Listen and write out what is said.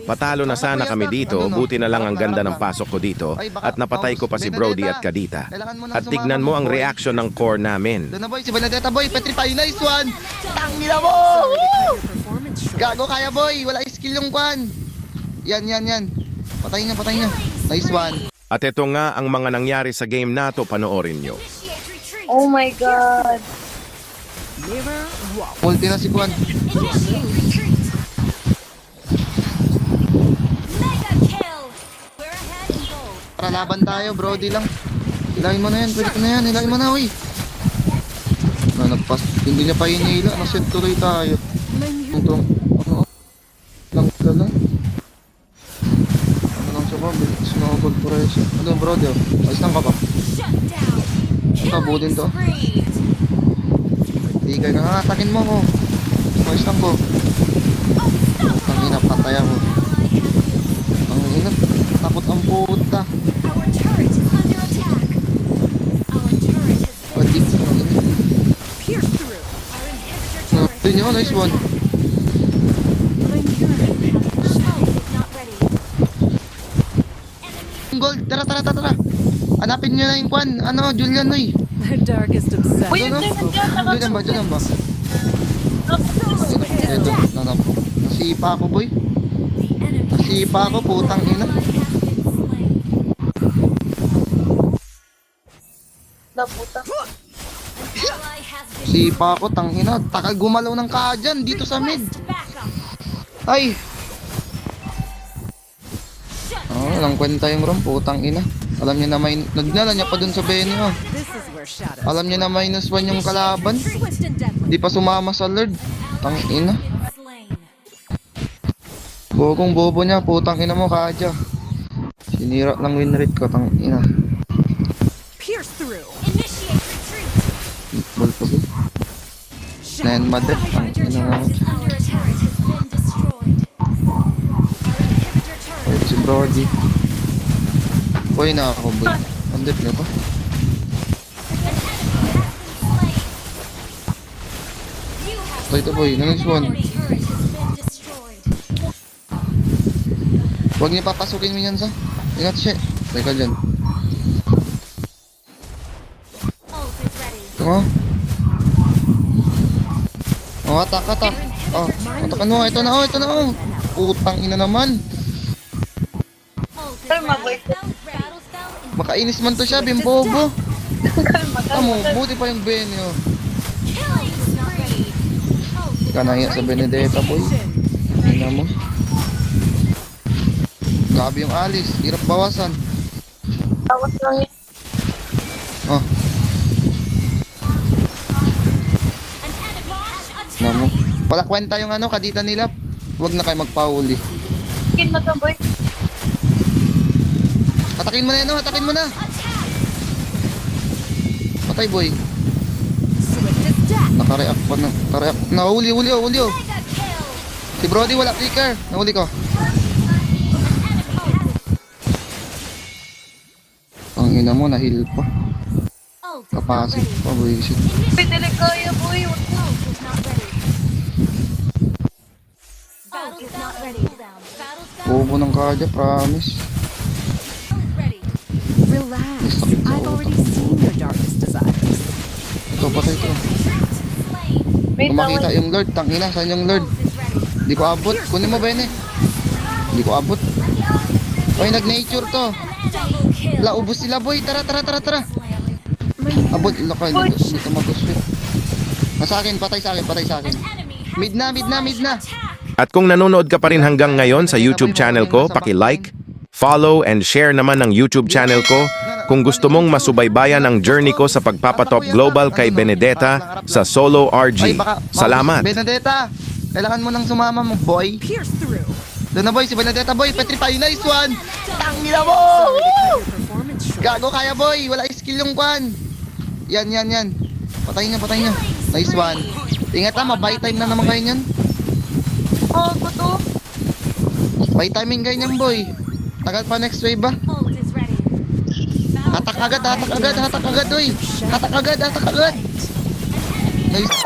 Patalo na sana kami dito, buti na lang ang ganda ng pasok ko dito at napatay ko pa si Brody at Kadita. At tignan mo ang reaction ng core namin. Doon na boy, si Benedetta boy, petrify, nice one! Tangina mo! Gago kaya boy, wala skill yung kwan. Yan. Patayin niya. Nice one. At ito nga ang mga nangyari sa game na to, panoorin nyo. Oh my god. Ulti na si Kwan. Para laban tayo, Brody lang. Hilahin mo na yan, pwede ko na yan. Hilahin mo na, uy. Nagpas, hindi niya pa hinila. Naset tuloy tayo. Ito, lang ka lang. Ano lang siya ba? Snowball pressure. Ano yung Brody? Alis lang ka ba? Tabudin to. Tigay ka nga, atakin mo ko. Alis lang ko. Tangina, patay ako. Tangina, takot ang puta. Pwede. Ito nyo, nice one. Gold, tara. Hanapin nyo na yung kwan. Ano, Julian, oy. Uy, Julian ba? Ito, nanap. Nasipa ako, boy. Nasipa ako, putang ina. Naputa. Sipa ako, tangina. Takal gumalaw ng kaadyan dito sa mid. Ay. Oh, walang kwenta yung rom, putang ina. Alam niya na may... Nagnala niya pa dun sa Benny, oh. Alam niya na -1 yung kalaban. Di pa sumama sa Lord. Tang ina. Bogong bobo niya, putang ina mo, kaadya. Sinira lang win rate ko, tang ina. Ball pa ba? Nayan madep, tang ina nga. Wait, si Brody. Boy na ako, boy. Andip niya pa. Ito boy, nice one. Huwag niya papasukin mo yan sa. Ingat siya. Teka dyan. Ito mo. Oh, atak. Oh, atakan mo. Ito na. Putang ina naman. Makainis man to siya, bimbobo. Tamo, buti pa yung Benny, oh. Ika nahiya sa Benedetta, boy. Tingnan mo. Grabe yung alis, hirap bawasan. Tawas lang yun. Oh. Tingnan mo. Wala kwenta yung ano, kadita nila. Huwag na kayo magpahuli. Skin na to, boy. Atakin mo na yan, oh. Atakin mo na. Patay, boy. Nakareact pa na. Nahuli, oh. Si Brody wala flicker. Nahuli ko. Ang ina mo, nahil pa. Kapasik pa, boy. Pwede kaya, boy. Bobo ng kaya, promise. Relax. I've already seen your darkest desires. Ito, patay ito. Wait Kung lang, makita wait. yung Lord, tangina, saan yung Lord? Di ko abot. Kunin mo, Bene. Di ko abot. Oy, nag-nature to. La, ubos sila, boy. Tara. Abot, lakay. Dito mag-sweet. Nasa akin, patay sa akin. Mid na. At kung nanonood ka pa rin hanggang ngayon sa YouTube channel ko, paki-like, follow, and share naman ang YouTube channel ko kung gusto mong masubaybayan ang journey ko sa pagpapatop global kay Benedetta sa solo RG. Salamat! Benedetta, kailangan mo nang sumama mo, boy. Doon na, boy. Si Benedetta, boy. Petrify, nice one. Tangina mo! Gago kaya, boy. Wala skill yung kwan. Yan. Patayin niya. Nice one. Ingat ha, mabay time na naman kayo niyan. Oh, kuto. May timing kayo niyan, boy. Tagal pa next wave ba? Hatak agad, oy. Hatak agad. Nice.